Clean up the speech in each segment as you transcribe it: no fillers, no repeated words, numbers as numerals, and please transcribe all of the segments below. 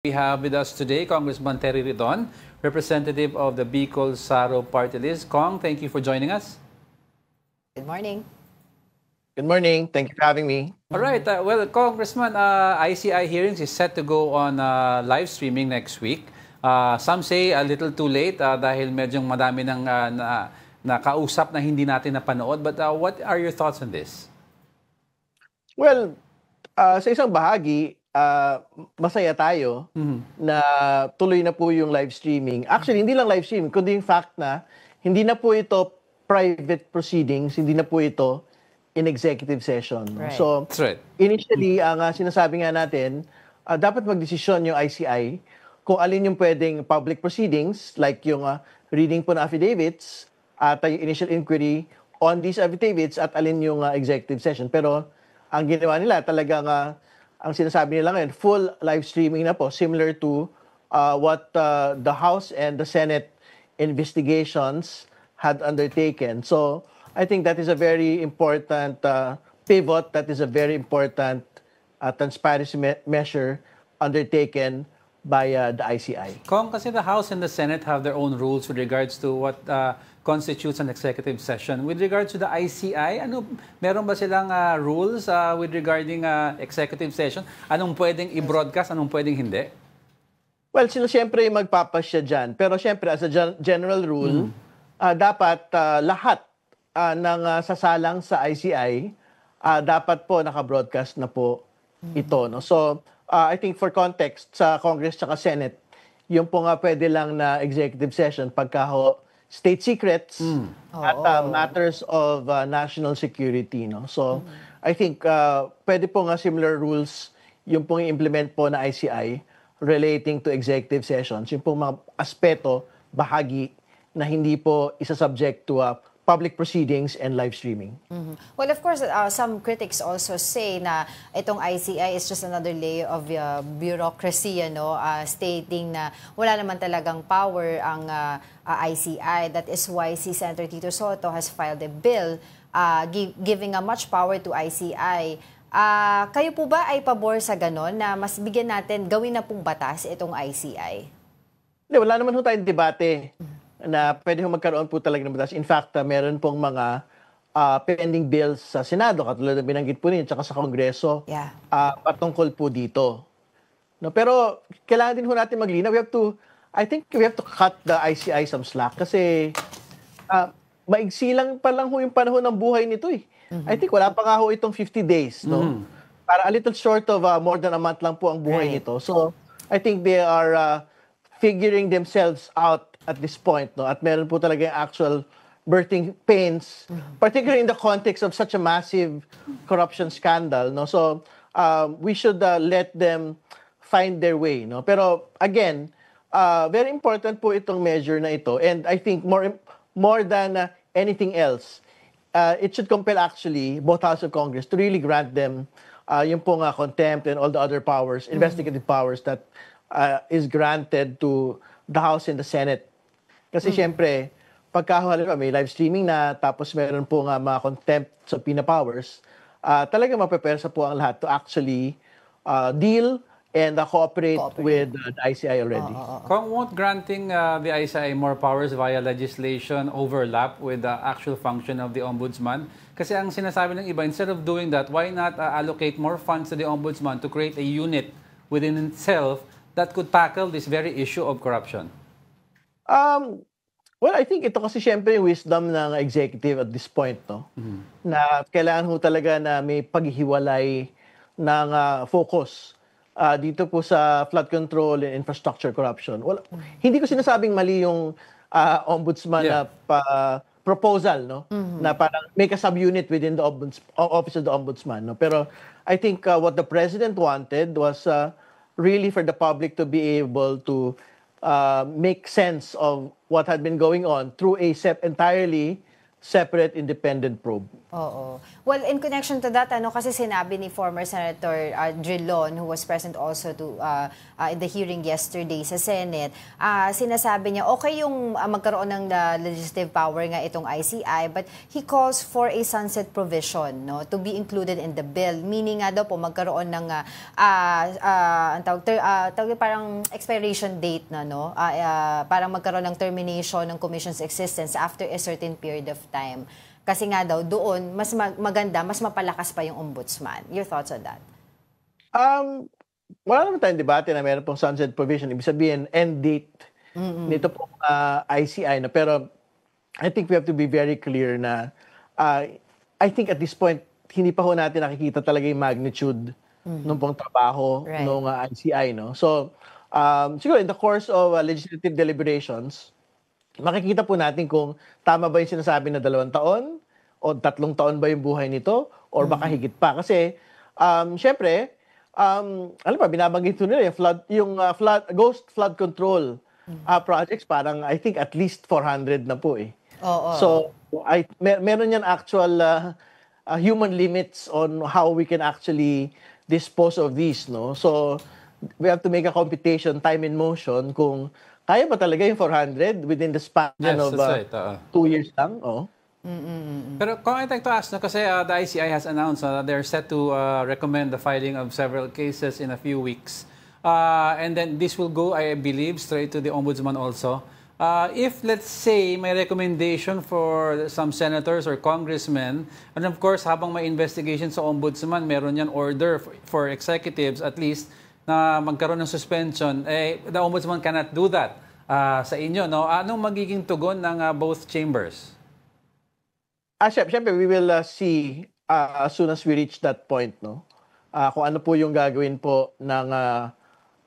We have with us today Congressman Terry Ridon, representative of the Bicol Saro Party List. Kong, thank you for joining us. Good morning. Good morning. Thank you for having me. All right. Well, Congressman, ICI hearings is set to go on live streaming next week. Some say a little too late dahil medyong madami ng nakausap na hindi natin napanood. But what are your thoughts on this? Well, sa isang bahagi, masaya tayo na tuloy na po yung live streaming. Actually, hindi lang live streaming, kundi yung fact na hindi na po ito private proceedings, hindi na po ito in executive session. Right. So, That's right. initially, ang sinasabi nga natin, dapat magdesisyon yung ICI kung alin yung pwedeng public proceedings, like yung reading po ng affidavits at yung initial inquiry on these affidavits at alin yung executive session. Pero ang ginawa nila talagang ang sinasabi nila ngayon, full live streaming na po, similar to what the House and the Senate investigations had undertaken. So, I think that is a very important pivot, that is a very important transparency measure undertaken by the ICI. Kong, kasi the House and the Senate have their own rules with regards to what constitutes an executive session. With regards to the ICI, meron ba silang rules with regarding executive session? Anong pwedeng i-broadcast, anong pwedeng hindi? Well, sila siyempre magpapasya dyan. Pero siyempre, as a general rule, dapat lahat ng sasalang sa ICI, dapat po naka-broadcast na po ito. No? So, I think for context, sa Congress at Senate, yung po nga pwede lang na executive session pagka state secrets at matters of national security. No? So, I think pwede po nga similar rules yung pong implement po na ICI relating to executive sessions. Yung pong mga aspeto, bahagi na hindi po isa-subject to public proceedings and live streaming. Well, of course, some critics also say na itong ICI is just another layer of bureaucracy, stating na wala naman talagang power ang ICI. That is why si Senator Tito Soto has filed a bill giving much power to ICI. Kayo po ba ay pabor sa ganon na mas bigyan natin, gawin na pong batas itong ICI? Hindi, wala naman po tayong debate na pwede magkaroon po talaga ng batas. In fact, meron pong mga pending bills sa Senado, katulad ng binanggit po niyo, tsaka sa Kongreso, patungkol po dito. No, pero kailangan din po natin maglinaw. I think we have to cut the ICI some slack kasi maigsi lang pa lang ho yung panahon ng buhay nito eh. I think wala pa nga ho itong 50 days. No? Para a little short of more than a month lang po ang buhay nito. So, I think they are figuring themselves out at this point, no? At meron po talaga yung actual birthing pains, particularly in the context of such a massive corruption scandal, no? So, we should let them find their way, no? Pero again, very important po itong measure na ito, and I think more than anything else, it should compel actually both House of Congress to really grant them yung pong contempt and all the other powers, investigative powers that is granted to the House and the Senate. Kasi siyempre, pagka may live streaming na, tapos meron po nga mga contempt subpoena powers, talaga mapepersa po ang lahat to actually deal and cooperate with the ICI already. Kung won't granting the ICI more powers via legislation overlap with the actual function of the Ombudsman? Kasi ang sinasabi ng iba, instead of doing that, why not allocate more funds to the Ombudsman to create a unit within itself that could tackle this very issue of corruption? Well, I think ito kasi syempre yung wisdom ng executive at this point, no? Na kailangan ho talaga na may paghihiwalay ng focus dito po sa flood control and infrastructure corruption. Well, hindi ko sinasabing mali yung ombudsman na proposal, no? Na parang make a subunit within the office of the ombudsman, no? Pero I think what the president wanted was really for the public to be able to make sense of what had been going on through a entirely separate independent probe. Oo. Well, in connection to that, kasi sinabi ni former Senator Drilon, who was present also in the hearing yesterday sa Senate, sinasabi niya, okay yung magkaroon ng legislative power nga itong ICI, but he calls for a sunset provision, no, to be included in the bill. Meaning nga daw po, magkaroon ng parang expiration date na, no, parang magkaroon ng termination ng commission's existence after a certain period of time. Kasi nga daw, doon, mas maganda, mas mapalakas pa yung ombudsman. Your thoughts on that? Wala naman tayong debate na meron pong sunset provision. Ibig sabihin, end date nito pong ICI. Na. Pero I think we have to be very clear na I think at this point, hindi pa ho natin nakikita talaga yung magnitude ng pong trabaho ng ICI. No? So, siguro in the course of legislative deliberations, makikita po natin kung tama ba yung sinasabi na 2 taon o 3 taon ba yung buhay nito or baka higit pa. Kasi, syempre, alam ba, binabanggit nila yung ghost flood control projects, parang I think at least 400 na po eh. So, meron yan actual human limits on how we can actually dispose of these, no? So, we have to make a computation, time and motion, kung kaya ba talaga yung 400 within the span of 2 years lang? Oh. Pero kung I'd like to ask, no, kasi the ICI has announced they're set to recommend the filing of several cases in a few weeks. And then this will go, I believe, straight to the Ombudsman also. If, let's say, may recommendation for some senators or congressmen, and of course, habang may investigation sa Ombudsman, meron yan order for executives at least, na magkaroon ng suspension, the Ombudsman cannot do that sa inyo. No? Anong magiging tugon ng both chambers? Siyempre, we will see as soon as we reach that point. No? Kung ano po yung gagawin po ng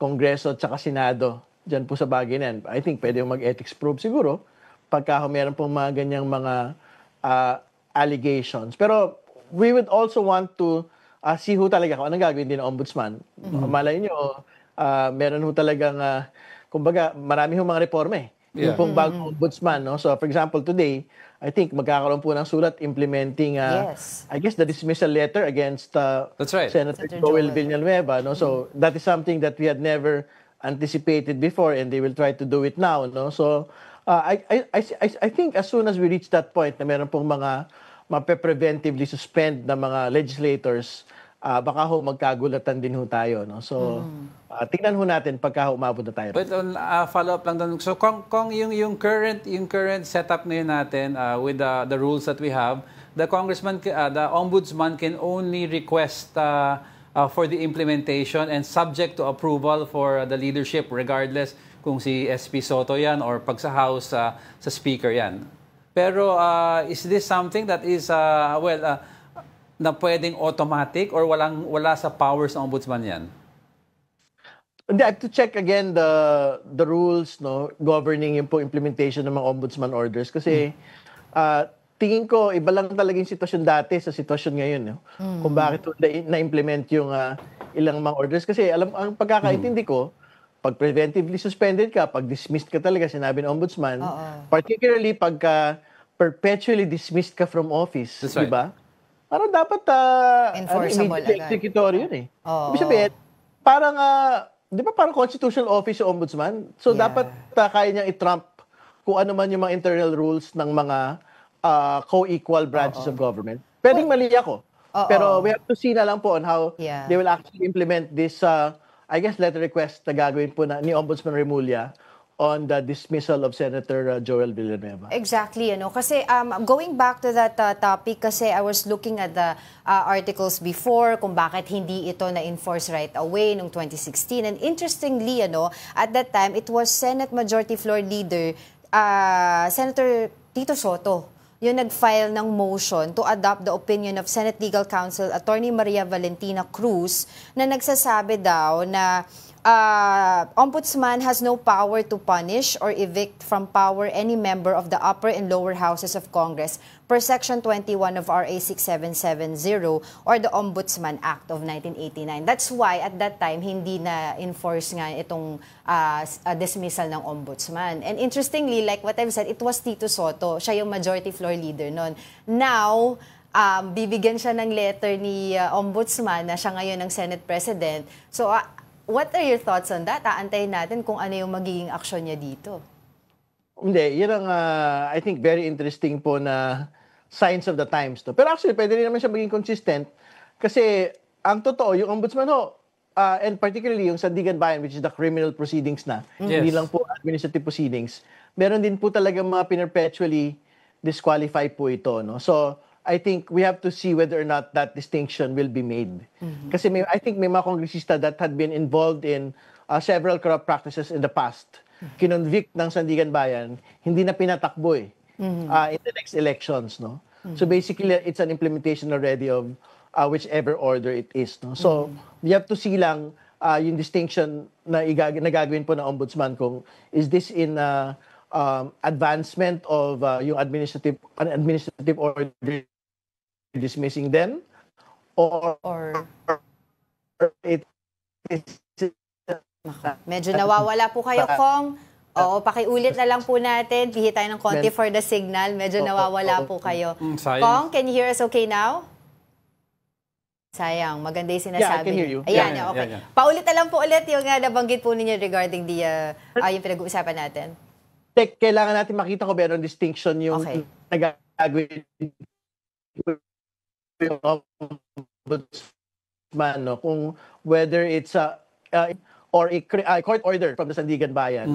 Kongreso at saka Senado dyan po sa bagay na yan. I think pwede yung mag-ethics probe siguro pagka meron pong mga ganyang mga allegations. Pero we would also want to see who talaga kung anong gagawin din ng ombudsman. Malay nyo, meron ho talagang, kumbaga, marami ho mga reforme. Yung pong bagong ombudsman. No? So, for example, today, I think magkakaroon po ng sulat implementing, I guess, the dismissal letter against Senator Joel Villanueva. No? So, that is something that we had never anticipated before and they will try to do it now. No? So, I think as soon as we reach that point na meron pong mga mape-preventively suspend na mga legislators, baka ho magkagulatan din ho tayo. No? So, tingnan ho natin pagka umabot na tayo. But follow-up lang doon. So, kung yung current setup ngayon natin with the rules that we have, the ombudsman can only request for the implementation and subject to approval for the leadership regardless kung si SP Soto yan or pag sa House sa Speaker yan. Pero is this something that is, na pwedeng automatic or wala sa powers ng ombudsman yan? I have to check again the rules governing yung po implementation ng mga ombudsman orders kasi tingin ko iba lang talaga yung sitwasyon dati sa sitwasyon ngayon. No? Kung bakit na-implement yung ilang mga orders. Kasi ang pagkakaintindi ko, pag preventively suspended ka, pag dismissed ka talaga, sinabi ng ombudsman, particularly pagka perpetually dismissed ka from office, di ba? Parang dapat immediately executory yun eh. Ibig sabihin, parang, di ba parang constitutional office yung ombudsman? So dapat kaya niyang i-trump kung ano man yung mga internal rules ng mga co-equal branches of government. Pwedeng mali ako. Pero we have to see na lang po on how they will actually implement this I guess letter request na gagawin po ni Ombudsman Remulla on the dismissal of Senator Joel Villanueva. Exactly, kasi going back to that topic, kasi I was looking at the articles before kung bakit hindi ito na-enforce right away noong 2016. And interestingly, at that time, it was Senate Majority Floor Leader, Senator Tito Soto, yung nag-file ng motion to adopt the opinion of Senate Legal Counsel Attorney Maria Valentina Cruz na nagsasabi daw na Ombudsman has no power to punish or evict from power any member of the upper and lower houses of Congress per Section 21 of RA 6770 or the Ombudsman Act of 1989. That's why at that time hindi na enforce nga itong dismissal ng Ombudsman. And interestingly, like what I've said, it was Tito Soto. Siya yung majority floor leader noon. Now, bibigyan siya ng letter ni Ombudsman na siya ngayon ang Senate President. So, what are your thoughts on that? Aantayin natin kung ano yung magiging aksyon niya dito. Hindi, yun ang I think very interesting po na signs of the times. To. Pero actually, pwede rin naman siya maging consistent kasi ang totoo, yung Ombudsman and particularly yung Sandigan Bayan, which is the criminal proceedings na, hindi lang po administrative proceedings, meron din po talaga mga perpetually disqualify po ito. No? So, I think we have to see whether or not that distinction will be made. Kasi I think may mga kongresista that had been involved in several corrupt practices in the past, kinonvict ng Sandigan Bayan, hindi na pinatakbo in the next elections. No? So basically, it's an implementation already of whichever order it is. No? So we have to see lang yung distinction na gagawin po ng Ombudsman kung is this in advancement of yung administrative order dismissing them or it is medyo nawawala po kayo, Kong. Oo, pakiulit na lang po natin. Pihi tayo ng konti for the signal. Medyo nawawala po kayo. Kong, can you hear us okay now? Sayang, maganda yung sinasabi. Yeah, I can hear you. Ayan, okay. Yeah. Paulit na lang po ulit yung nabanggit po ninyo regarding yung pinag-uusapan natin. Kailangan natin makita kung meron distinction yung nagagawin yung Ombudsman, no? Kung whether it's or a court order from the Sandigan Bayan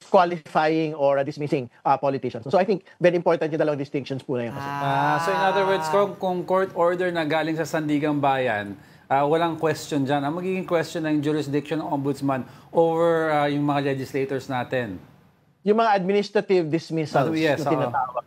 disqualifying or dismissing politicians. So I think very important yung dalawang distinctions po na yun. So in other words, kung court order na galing sa Sandigan Bayan, walang question dyan. Ang magiging question ng jurisdiction ng Ombudsman over yung mga legislators natin. Yung mga administrative dismissals na tinatawag.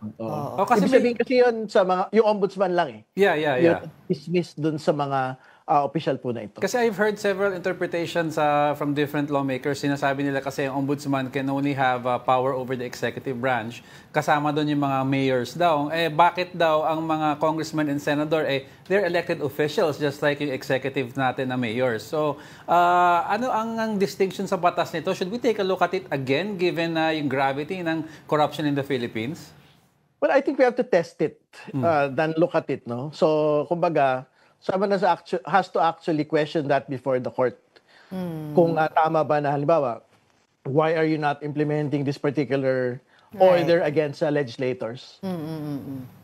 Kasi ibig sabihin kasi yun sa mga, yung Ombudsman lang Yeah. Yung dismiss dun sa mga official po na ito. Kasi I've heard several interpretations from different lawmakers. Sinasabi nila kasi ang ombudsman can only have power over the executive branch. Kasama doon yung mga mayors daw. Bakit daw ang mga congressmen and senador, they're elected officials just like yung executive natin na mayors. So, ano ang distinction sa batas nito? Should we take a look at it again given yung gravity ng corruption in the Philippines? Well, I think we have to test it than look at it. No? So, kumbaga, someone has to actually question that before the court. Kung tama ba na halimbawa, why are you not implementing this particular order against legislators?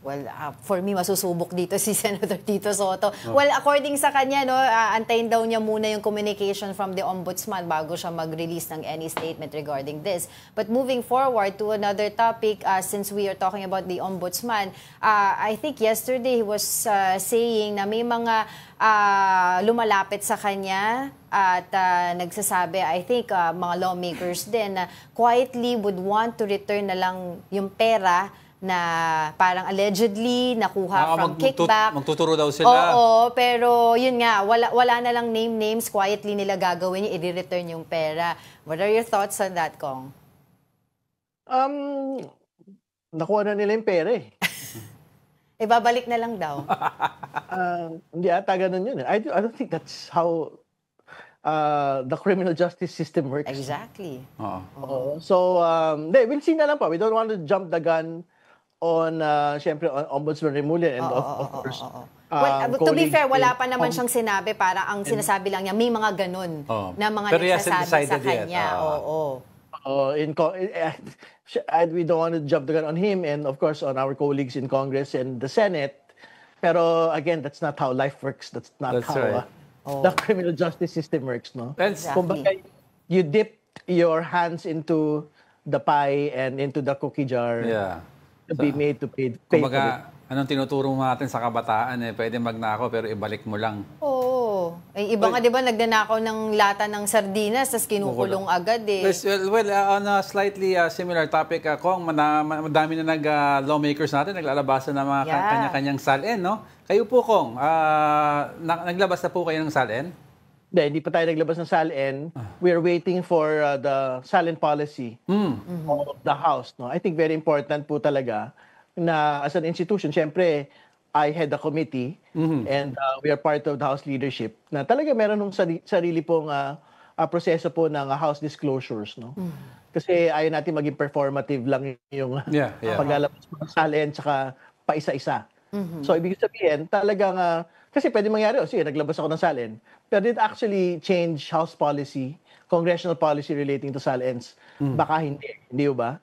Well, for me, masusubok dito si Senator Tito Sotto. Well, according sa kanya, antayin daw niya muna yung communication from the Ombudsman bago siya mag-release ng any statement regarding this. But moving forward to another topic, since we are talking about the Ombudsman, I think yesterday he was saying na may mga lumalapit sa kanya at nagsasabi, I think mga lawmakers din na quietly would want to return na lang yung pera na parang allegedly nakuha from kickback. Magtuturo daw sila. Oo, pero yun nga, wala na lang names, quietly nila gagawin yung i-return yung pera. What are your thoughts on that, Kong? Nakuha na nila yung pera Ibabalik na lang daw. Hindi ata ganun yun. I don't think that's how the criminal justice system works. Exactly. So, we'll see na lang pa. We don't want to jump the gun on, syempre, on Ombudsman Remulla and of course. Well, to be fair, wala pa naman siyang sinabi. Para ang sinasabi lang niya, may mga ganun na mga nagsasabi sa kanya. We don't want to jump the gun on him and of course on our colleagues in Congress and the Senate. Pero again, that's not how life works. That's not how the criminal justice system works, no? Kumbaga, you dip your hands into the pie and into the cookie jar to be made to pay for it. Anong tinuturo natin sa kabataan pwede magnakaw pero ibalik mo lang. Oo. Iba nga 'di ba nagnanakaw ng lata ng sardinas tapos kinukulong agad Well, on a slightly similar topic, Kong, madami na lawmakers natin naglalabasan ng mga kanya-kanyang SALN, no? Kayo po, Kong, naglabas na po kayo ng SALN? Hindi pa tayo naglabas ng SALN. We are waiting for the SALN policy of the House, no? I think very important po talaga na as an institution, syempre, I head the committee and we are part of the House leadership na talaga meron ng sarili pong proseso po ng House disclosures, no? Kasi ayaw natin maging performative lang yung paglalabas ng SALN tsaka paisa-isa. So, ibig sabihin, talagang, kasi pwede mangyari, sige, naglabas ako ng SALN, pero did actually change House policy, congressional policy relating to SALNs? Baka hindi ba?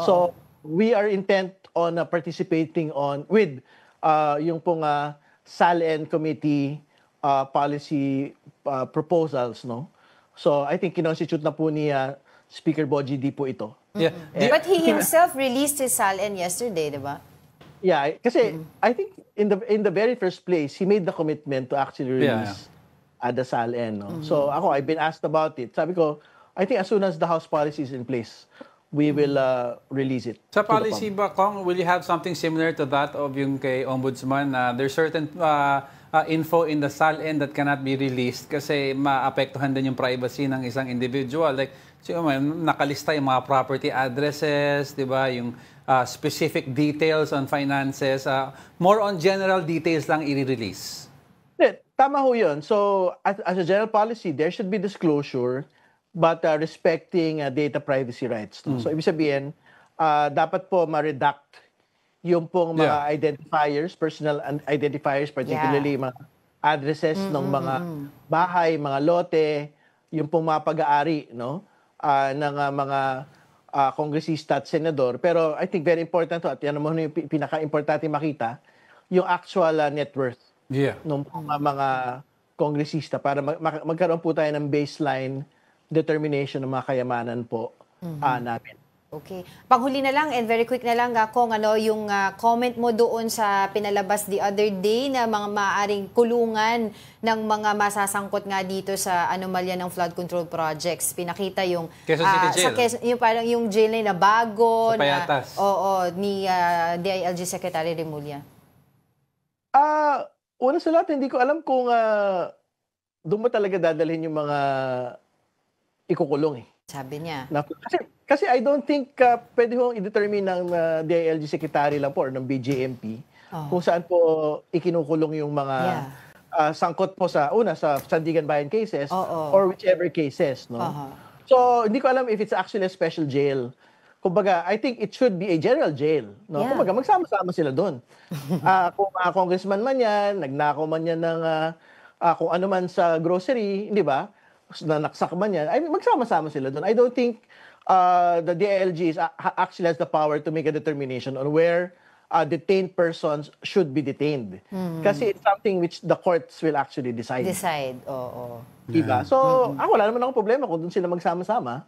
So, we are intent on participating with yung pong SALN committee policy proposals, no? So, I think kinonstitute na po ni Speaker Bogie D po ito. But he himself released his SALN yesterday, di ba? Yeah, kasi I think in the very first place, he made the commitment to actually release the SALN. No? So ako, I've been asked about it. Sabi ko, I think as soon as the House policy is in place, we will release it. Sa policy ba, Kong, will you have something similar to that of yung kay Ombudsman? There's certain info in the SALN that cannot be released kasi maapektuhan din yung privacy ng isang individual. Like, nakalista yung mga property addresses, di ba? Yung specific details on finances. More on general details lang i-release. Tama ho yun. So, as a general policy, there should be disclosure but respecting data privacy rights. No? So, ibig sabihin, dapat po ma-redact yung pong mga identifiers, personal identifiers, particularly mga addresses ng mga bahay, mga lote, yung pong mga pag-aari, no? Ng mga kongresista at senador. Pero I think very important to, at yan naman yung pinaka-importante makita, yung actual net worth ng mga kongresista para magkaroon po tayo ng baseline determination ng mga kayamanan po namin. Okay. Panghuli na lang and very quick na lang, Kong, yung comment mo doon sa pinalabas the other day na mga maaaring kulungan ng mga masasangkot nga dito sa anomalya ng flood control projects. Pinakita yung Quezon City Jail. yung parang yung jail na bago sa Payatas. Ni DILG Secretary Remulla. Una sa lahat, hindi ko alam kung doon ba talaga dadalhin yung mga ikukulong Sabi niya. Kasi I don't think pwede hong i-determine ng DILG Secretary lang po or ng BJMP kung saan po ikinukulong yung mga sangkot po sa Sandigan Bayan cases or whichever cases. No? So, hindi ko alam if it's actually a special jail. Kumbaga, I think it should be a general jail. No? Kumbaga, magsama-sama sila doon. Kung congressman man yan, nagnakaw man yan ng kung ano man sa grocery, hindi ba? Nanaksak man yan, ay magsama-sama sila doon. I don't think the DILG actually has the power to make a determination on where detained persons should be detained. Kasi it's something which the courts will actually decide. Diba? So, wala naman akong problema kung doon sila magsama-sama.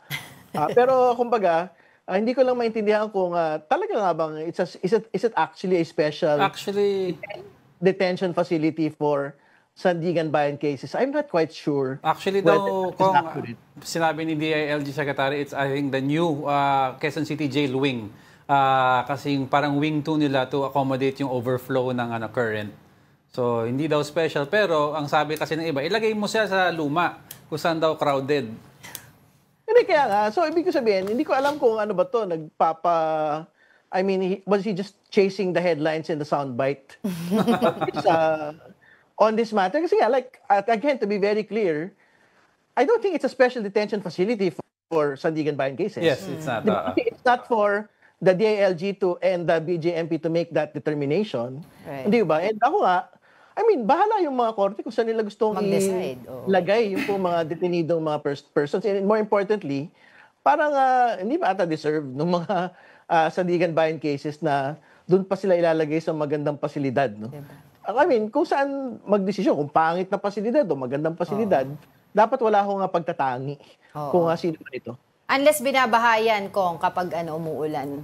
Pero, kumbaga, hindi ko lang maintindihan kung talaga nga bang is it actually a special detention facility for Sandigan Bayan cases? I'm not quite sure. Actually daw, kung sinabi ni DILG Secretary, it's I think the new Quezon City Jail wing. Kasi parang wing 2 nila to accommodate yung overflow ng current. So, hindi daw special. Pero, ang sabi kasi ng iba, ilagay mo siya sa luma kung saan daw crowded. Hindi, kaya nga. So, ibig ko sabihin, hindi ko alam kung ano ba to I mean, was he just chasing the headlines in the soundbite? It's, on this matter, kasi again, to be very clear, I don't think it's a special detention facility for Sandigan Bayan cases. Yes, it's not. It's not for the DILG and the BJMP to make that determination. Hindi ba? And ako nga, I mean, bahala yung mga korte kung saan nila gustong ilagay yung po mga detenidong mga persons. And more importantly, parang hindi ba ata deserve ng mga Sandigan Bayan cases na doon pa sila ilalagay sa magandang pasilidad, no? Diba? I mean, kung saan magdesisyon, kung pangit na pasilidad o magandang pasilidad, dapat wala akong pagtatangi kung sino ba ito. Unless binabahayan, Kong, kapag umuulan.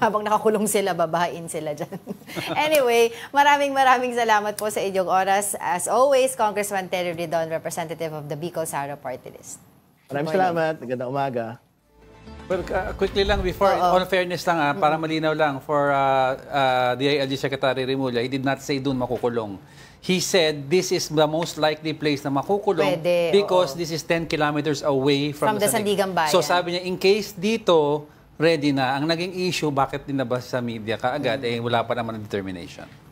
Habang nakakulong sila, babahain sila dyan. Anyway, maraming salamat po sa inyong oras. As always, Congressman Terry Ridon, representative of the Bicol Sara Party List. Maraming salamat. Magandang umaga. Well, quickly lang before, on fairness lang, para malinaw lang, for DILG Secretary Remulla, he did not say doon makukulong. He said this is the most likely place na makukulong because this is 10 kilometers away from the Sandigan Bayan. So sabi niya, in case dito, ready na. Ang naging issue, bakit dinabas sa media kaagad, wala pa naman ang determination.